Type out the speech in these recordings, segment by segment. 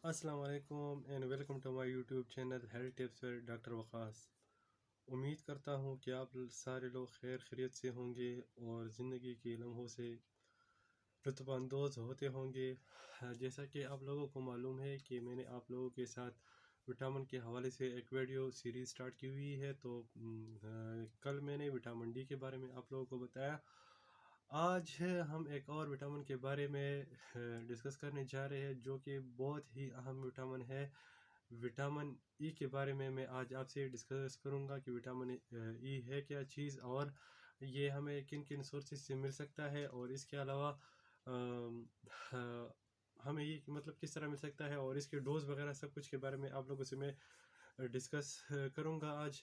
अस्सलाम वालेकुम and welcome to my YouTube channel health tips with doctor Waqas. उम्मीद करता हूँ कि आप सारे लोग खैर खैरियत से होंगे और ज़िंदगी के लम्हों से लुत्फ़अंदोज़ होते होंगे। जैसा कि आप लोगों को मालूम है कि मैंने आप लोगों के साथ विटामिन के हवाले से एक वीडियो सीरीज़ स्टार्ट की हुई है। तो कल मैंने विटामिन डी के बारे में आप लोगों को बताया। आज है हम एक और विटामिन के बारे में डिस्कस करने जा रहे हैं, जो कि बहुत ही अहम विटामिन है। विटामिन ई के बारे में मैं आज आपसे डिस्कस करूंगा कि विटामिन ई है क्या चीज़, और ये हमें किन किन सोर्सेज से मिल सकता है, और इसके अलावा अम, हमें ये मतलब किस तरह मिल सकता है, और इसके डोज वगैरह सब कुछ के बारे में आप लोगों से मैं डिस्कस करूंगा आज।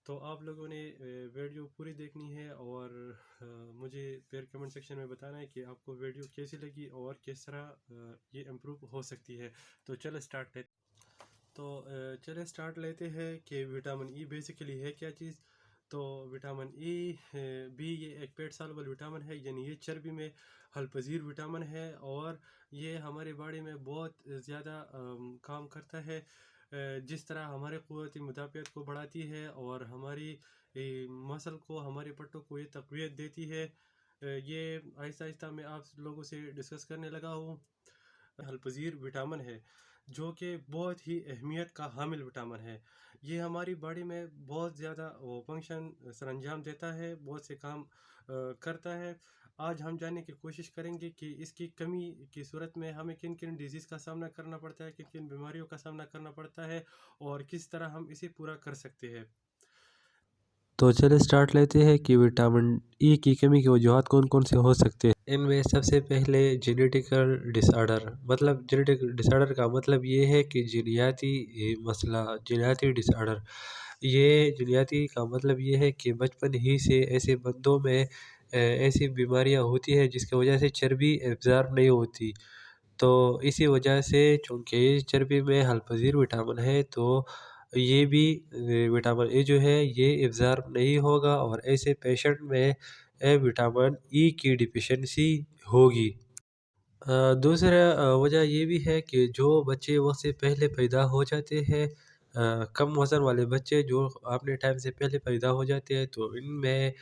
तो आप लोगों ने वीडियो पूरी देखनी है, और मुझे फिर कमेंट सेक्शन में बताना है कि आपको वीडियो कैसी लगी और किस तरह ये इम्प्रूव हो सकती है। तो चलो स्टार्ट लेते तो चले स्टार्ट लेते हैं कि विटामिन ई बेसिकली है क्या चीज़। तो विटामिन ई बी ये एक पेट सालबल विटामिन है, यानी ये चर्बी में हल पजीर विटामिन है, और ये हमारे बॉडी में बहुत ज़्यादा काम करता है। जिस तरह हमारे क़ुव्वत मुदाफ़ियत को बढ़ाती है और हमारी मसल को, हमारे पट्टों को ये तक़वियत देती है। ये आहिस्ता आहिस्ता मैं आप लोगों से डिस्कस करने लगा हूँ। हल पजीर विटामिन है, जो कि बहुत ही अहमियत का हामिल विटामिन है। ये हमारी बॉडी में बहुत ज़्यादा फंक्शन सरअंजाम देता है, बहुत से काम करता है। आज हम जानने की कोशिश करेंगे कि इसकी कमी की सूरत में हमें किन किन डिजीज़ का सामना करना पड़ता है, किन किन बीमारियों का सामना करना पड़ता है, और किस तरह हम इसे पूरा कर सकते हैं। तो चलिए स्टार्ट लेते हैं कि विटामिन ई की कमी की वजूहत कौन कौन से हो सकते हैं। इनमें सबसे पहले जेनेटिकल डिसऑर्डर, मतलब जेनेटिक डिसऑर्डर का मतलब ये है कि जीनियाती मसला, जीनियाती डिसऑर्डर। ये जीनियाती का मतलब ये है कि बचपन ही से ऐसे बंदों में ऐसी बीमारियां होती है जिसकी वजह से चर्बी एब्ज़ॉर्ब नहीं होती। तो इसी वजह से, चूँकि चर्बी में हल-पज़ीर विटामिन है, तो ये भी विटामिन ए जो है ये एब्ज़ॉर्ब नहीं होगा, और ऐसे पेशेंट में विटामिन ई की डिफ़िशियंसी होगी। दूसरा वजह ये भी है कि जो बच्चे वक़्त से पहले पैदा हो जाते हैं, कम वज़न वाले बच्चे जो अपने टाइम से पहले पैदा हो जाते हैं, तो इनमें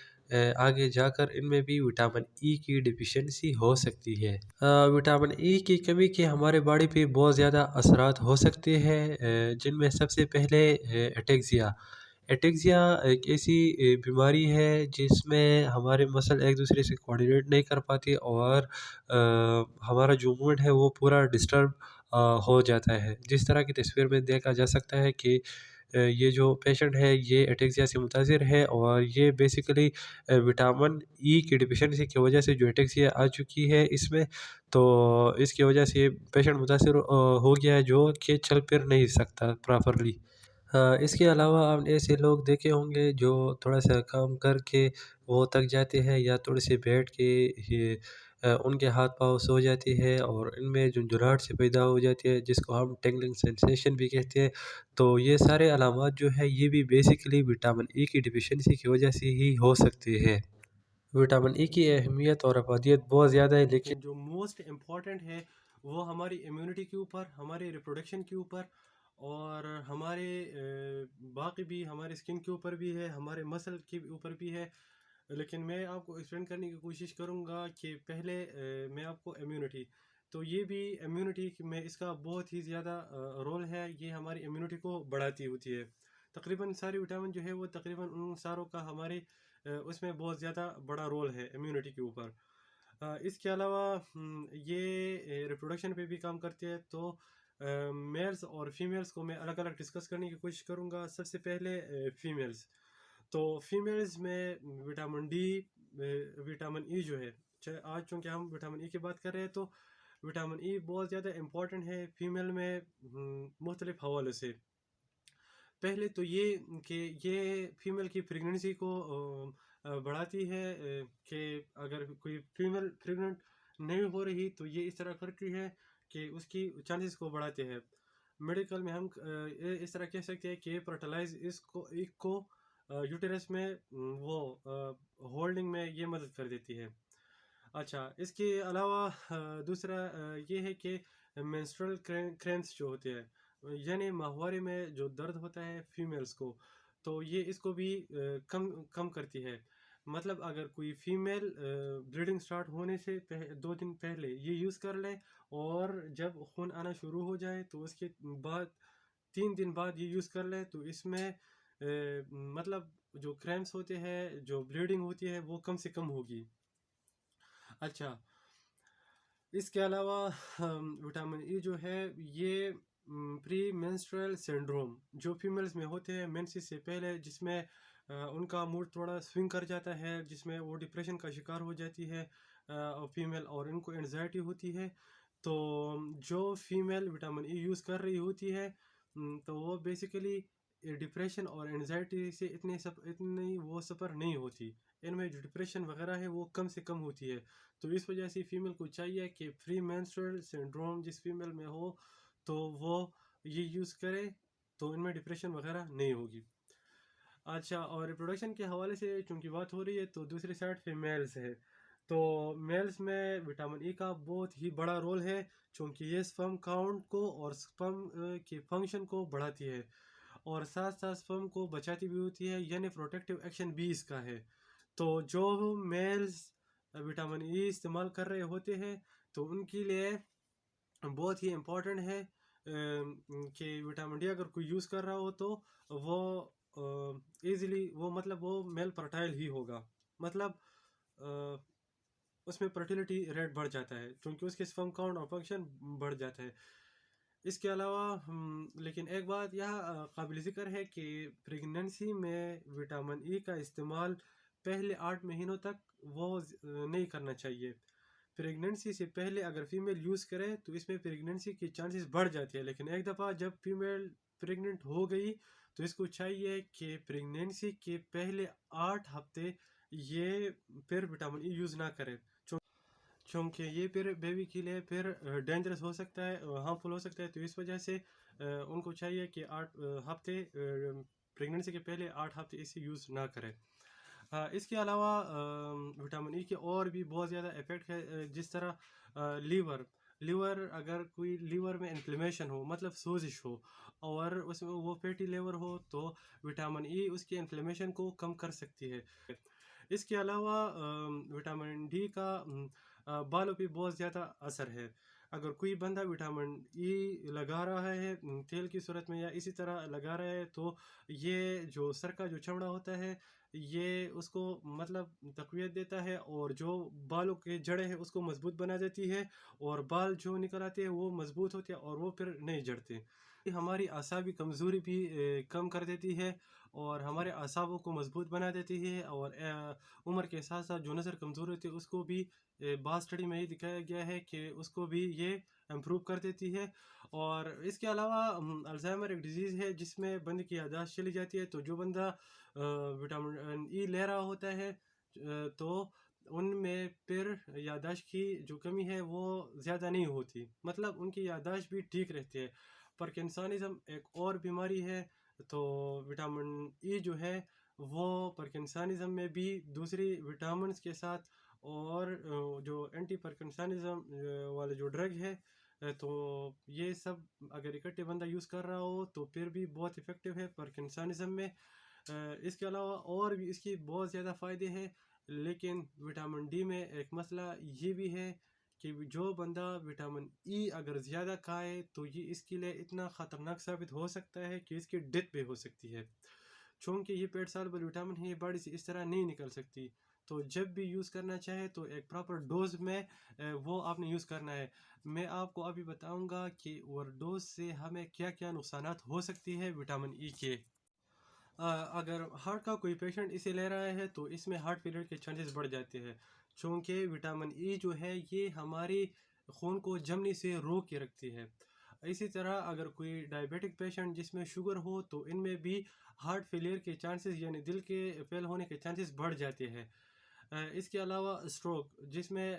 आगे जाकर इनमें भी विटामिन ई की डिफ़िशियंसी हो सकती है। विटामिन ई की कमी के हमारे बॉडी पे बहुत ज़्यादा असरात हो सकते हैं, जिनमें सबसे पहले एटेक्सिया। एटेक्सिया एक ऐसी बीमारी है जिसमें हमारे मसल एक दूसरे से कोऑर्डिनेट नहीं कर पाते, और हमारा जो मूवमेंट है वो पूरा डिस्टर्ब हो जाता है। जिस तरह की तस्वीर में देखा जा सकता है कि ये जो पेशेंट है ये एटेक्सिया से मुतासिर है, और ये बेसिकली विटामिन ई की डिफिशियंसी की वजह से जो एटेक्सिया आ चुकी है इसमें, तो इसकी वजह से ये पेशेंट मुतासिर हो गया है, जो कि चल फिर नहीं सकता प्रॉपरली। इसके अलावा आपने ऐसे लोग देखे होंगे जो थोड़ा-सा काम करके वो थक जाते हैं, या थोड़े से बैठ के ये उनके हाथ-पाँव सो जाते हैं, और इनमें झुनझुनाहट सी पैदा हो जाती है, जिसको हम टिंगलिंग सेंसेशन भी कहते हैं। तो ये सारे अलामात जो है ये भी बेसिकली विटामिन ई की डिफ़िशियंसी की वजह से ही हो सकते हैं। विटामिन ई की अहमियत और अफादियत बहुत ज़्यादा है, लेकिन जो मोस्ट इम्पॉर्टेंट है वो हमारी इम्यूनिटी के ऊपर, हमारे रिप्रोडक्शन के ऊपर, और हमारे बाकी भी हमारे स्किन के ऊपर भी है, हमारे मसल के ऊपर भी है। लेकिन मैं आपको एक्सप्लेन करने की कोशिश करूँगा कि पहले मैं आपको इम्यूनिटी, तो ये भी इम्यूनिटी में इसका बहुत ही ज़्यादा रोल है। ये हमारी इम्यूनिटी को बढ़ाती होती है। तकरीबन सारे विटामिन जो है वो तकरीबन उन सारों का हमारे उसमें बहुत ज़्यादा बड़ा रोल है इम्यूनिटी के ऊपर। इसके अलावा ये रिप्रोडक्शन पे भी काम करते हैं। तो मेल्स और फीमेल्स को मैं अलग अलग डिस्कस करने की कोशिश करूँगा। सबसे पहले फीमेल्स, तो फीमेल्स में विटामिन डी, विटामिन ई जो है, आज चूँकि हम विटामिन ई की बात कर रहे हैं, तो विटामिन ई बहुत ज़्यादा इम्पॉर्टेंट है फीमेल में मुख्तलिफ हवालों से। पहले तो ये कि ये फीमेल की प्रेगनेंसी को बढ़ाती है, कि अगर कोई फीमेल प्रेग्नेंट नहीं हो रही तो ये इस तरह करती है कि उसकी चांसेस को बढ़ाते हैं। मेडिकल में हम इस तरह कह सकते हैं कि फर्टिलाइज इसको एक को यूटेरस में वो होल्डिंग में ये मदद कर देती है। अच्छा, इसके अलावा दूसरा ये है कि मेंस्ट्रुअल क्रैम्प्स जो होते हैं, यानी माहवारी में जो दर्द होता है फीमेल्स को, तो ये इसको भी कम कम करती है। मतलब अगर कोई फीमेल ब्लीडिंग स्टार्ट होने से 2 दिन पहले ये यूज़ कर ले, और जब खून आना शुरू हो जाए तो उसके बाद 3 दिन बाद ये यूज़ कर ले, तो इसमें मतलब जो क्रैम्प्स होते हैं, जो ब्लीडिंग होती है, वो कम से कम होगी। अच्छा, इसके अलावा विटामिन ई जो है, ये प्री मेंस्ट्रुअल सिंड्रोम जो फीमेल्स में होते हैं मेंसेस से पहले, जिसमें उनका मूड थोड़ा स्विंग कर जाता है, जिसमें वो डिप्रेशन का शिकार हो जाती है फीमेल, और उनको एनजाइटी होती है। तो जो फीमेल विटामिन ई यूज़ कर रही होती है, तो वो बेसिकली डिप्रेशन और एनजाइटी से इतनी वो सफ़र नहीं होती। इनमें जो डिप्रेशन वगैरह है वो कम से कम होती है। तो इस वजह से फीमेल को चाहिए कि प्री मेंस्ट्रुअल सिंड्रोम जिस फीमेल में हो, तो वो ये यूज़ करे, तो इनमें डिप्रेशन वगैरह नहीं होगी। अच्छा, और रिप्रोडक्शन के हवाले से चूंकि बात हो रही है, तो दूसरी साइड फीमेल्स है। तो मेल्स में विटामिन ई का बहुत ही बड़ा रोल है, चूंकि ये स्पर्म काउंट को और स्पर्म के फंक्शन को बढ़ाती है, और साथ साथ स्पर्म को बचाती भी होती है, यानी प्रोटेक्टिव एक्शन भी इसका है। तो जो मेल्स विटामिन ई इस्तेमाल कर रहे होते हैं, तो उनके लिए बहुत ही इम्पोर्टेंट है कि विटामिन डी अगर कोई यूज़ कर रहा हो, तो वो इजीली वो मतलब वो मेल फर्टाइल ही होगा। मतलब अ, उसमें फर्टिलिटी रेट बढ़ जाता है, क्योंकि उसके स्पर्म काउंट और फंक्शन बढ़ जाता है। इसके अलावा लेकिन एक बात यहाँ काबिल ज़िक्र है कि प्रेगनेंसी में विटामिन ई का इस्तेमाल पहले 8 महीनों तक वो नहीं करना चाहिए। प्रेगनेंसी से पहले अगर फीमेल यूज़ करे, तो इसमें प्रेगनेंसी की चांसेस बढ़ जाती है, लेकिन एक दफ़ा जब फीमेल प्रेग्नेंट हो गई, तो इसको चाहिए कि प्रेगनेंसी के पहले 8 हफ्ते ये फिर विटामिन ई यूज़ ना करे, क्योंकि ये फिर बेबी के लिए फिर डेंजरस हो सकता है, हार्मफुल हो सकता है। तो इस वजह से उनको चाहिए कि 8 हफ्ते प्रेगनेंसी के पहले 8 हफ्ते इसे यूज़ ना करें। इसके अलावा विटामिन ई के और भी बहुत ज़्यादा इफ़ेक्ट है, जिस तरह लीवर लीवर अगर कोई लीवर में इन्फ्लेमेशन हो, मतलब सोजिश हो, और उसमें वो फैटी लीवर हो, तो विटामिन ई उसकी इन्फ्लेमेशन को कम कर सकती है। इसके अलावा विटामिन डी का बालों पे बहुत ज़्यादा असर है। अगर कोई बंदा विटामिन ई लगा रहा है तेल की सूरत में, या इसी तरह लगा रहा है, तो ये जो सर का जो चमड़ा होता है, ये उसको मतलब तक़वियत देता है, और जो बालों के जड़ें हैं उसको मजबूत बना देती है, और बाल जो निकल आते हैं वो मजबूत होते हैं, और वो फिर नहीं झड़ते। ये हमारी आसाबी कमज़ोरी भी कम कर देती है, और हमारे असाबों को मजबूत बना देती है, और उम्र के साथ साथ जो नज़र कमज़ोर होती है उसको भी बात स्टडी में ये दिखाया गया है कि उसको भी ये इम्प्रूव कर देती है। और इसके अलावा अल्जाइमर एक डिजीज़ है जिसमें बंदे की याददाश्त चली जाती है। तो जो बंदा विटामिन ई ले रहा होता है, तो उनमें फिर याददाश्त की जो कमी है वो ज़्यादा नहीं होती, मतलब उनकी याददाश्त भी ठीक रहती है। पार्किंसनिज़म एक और बीमारी है, तो विटामिन ई जो है वो पार्किंसनिज़म में भी दूसरी विटामिन्स के साथ, और जो एंटी पार्किंसनिज़म वाले जो ड्रग है, तो ये सब अगर इकट्ठे बंदा यूज़ कर रहा हो, तो फिर भी बहुत इफ़ेक्टिव है पार्किंसनिज़म में। इसके अलावा और भी इसकी बहुत ज़्यादा फ़ायदे हैं, लेकिन विटामिन डी में एक मसला ये भी है कि जो बंदा विटामिन ई अगर ज़्यादा खाए, तो ये इसके लिए इतना ख़तरनाक साबित हो सकता है कि इसकी डेथ भी हो सकती है। चूँकि ये पेट सॉल्युबल विटामिन है, ये बॉडी से इस तरह नहीं निकल सकती। तो जब भी यूज़ करना चाहे, तो एक प्रॉपर डोज़ में वो आपने यूज़ करना है। मैं आपको अभी बताऊँगा कि ओवरडोज़ से हमें क्या-क्या नुकसानात हो सकती है विटामिन ई के। अगर हार्ट का कोई पेशेंट इसे ले रहा है, तो इसमें हार्ट फेलियर के चांसेस बढ़ जाते हैं, क्योंकि विटामिन ई जो है ये हमारी खून को जमने से रोक के रखती है। इसी तरह अगर कोई डायबिटिक पेशेंट जिसमें शुगर हो, तो इनमें भी हार्ट फेलियर के चांसेस, यानी दिल के फेल होने के चांसेस बढ़ जाते हैं। इसके अलावा स्ट्रोक जिसमें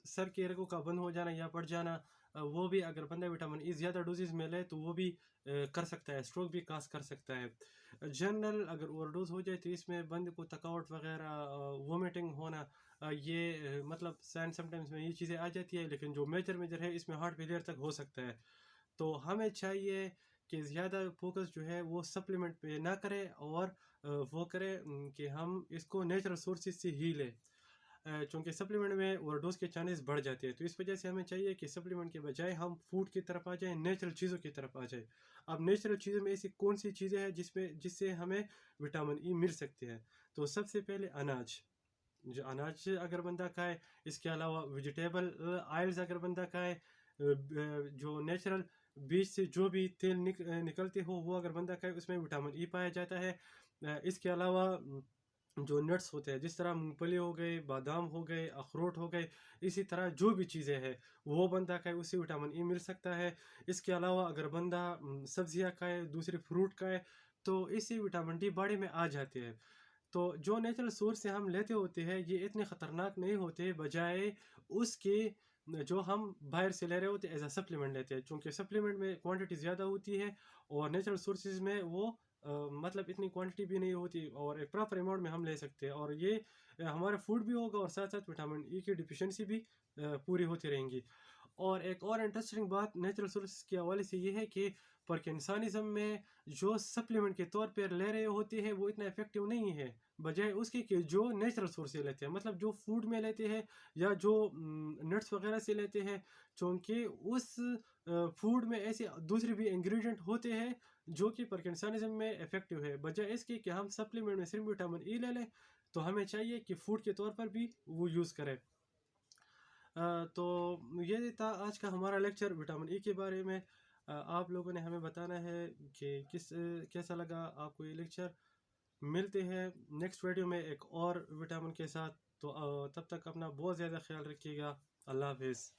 सर के रगों का बंद हो जाना या बढ़ जाना, वो भी अगर बंदा विटामिन ई ज़्यादा डोजेज में ले, तो वो भी कर सकता है, स्ट्रोक भी काज कर सकता है। जनरल अगर ओवरडोज हो जाए तो इसमें बंदे को थकावट वगैरह, वोमिटिंग होना, मतलब समटाइम्स में ये चीज़ें आ जाती है, लेकिन जो मेजर मेजर है इसमें हार्ट फेलियर तक हो सकता है। तो हमें चाहिए कि ज़्यादा फोकस जो है वो सप्लीमेंट पे ना करें, और वो करें कि हम इसको नेचुरल सोर्सेज से ही लें, चूँकि सप्लीमेंट में ओवरडोज के चांसेस बढ़ जाते हैं। तो इस वजह से हमें चाहिए कि सप्लीमेंट के बजाय हम फूड की तरफ आ जाएँ, नेचुरल चीज़ों की तरफ आ जाएँ। अब नेचुरल चीज़ों में ऐसी कौन-सी चीज़ें हैं जिससे हमें विटामिन ई मिल सकती है? तो सबसे पहले अनाज, जो अनाज अगर बंदा खाए, इसके अलावा वेजिटेबल ऑयल्स अगर बंदा खाए, जो नेचुरल बीज से जो भी तेल निकलते हो वो अगर बंदा खाए, उसमें विटामिन ई पाया जाता है। इसके अलावा जो नट्स होते हैं, जिस तरह मूंगफली हो गए, बादाम हो गए, अखरोट हो गए, इसी तरह जो भी चीज़ें हैं वो बंदा खाए, उससे विटामिन ई मिल सकता है। इसके अलावा अगर बंदा सब्जियां खाए, दूसरे फ्रूट खाए, तो इससे विटामिन डी बॉडी में आ जाते हैं। तो जो नेचुरल सोर्स से हम लेते होते हैं ये इतने ख़तरनाक नहीं होते, बजाय उसके जो हम बाहर से ले रहे होते हैं एज अ सप्लीमेंट लेते हैं, क्योंकि सप्लीमेंट में क्वांटिटी ज़्यादा होती है और नेचुरल सोर्सेज में वो मतलब इतनी क्वांटिटी भी नहीं होती, और एक प्रॉपर अमाउंट में हम ले सकते हैं, और ये हमारा फूड भी होगा और साथ साथ विटामिन ई की डिफिशियंसी भी पूरी होती रहेंगी। और एक और इंटरेस्टिंग बात नेचुरल सोर्स के हवाले से ये है कि पार्किंसनिज्म में जो सप्लीमेंट के तौर पर ले रहे होते हैं वो इतना इफेक्टिव नहीं है, बजाय उसके कि जो नेचुरल सोर्स से लेते हैं, मतलब जो फूड में लेते हैं या जो नट्स वगैरह से लेते हैं, चूँकि उस फूड में ऐसे दूसरे भी इंग्रेडिएंट होते हैं जो कि पार्किंसनिज्म में इफेक्टिव है, बजाय इसके कि हम सप्लीमेंट में सिर्फ विटामिन ई ले लें। तो हमें चाहिए कि फूड के तौर पर भी वो यूज़ करें। तो ये था आज का हमारा लेक्चर विटामिन ई के बारे में। आप लोगों ने हमें बताना है कि कैसा लगा आपको ये लेक्चर। मिलते हैं नेक्स्ट वीडियो में एक और विटामिन के साथ। तो तब तक अपना बहुत ज़्यादा ख्याल रखिएगा। अल्लाह हाफिज़।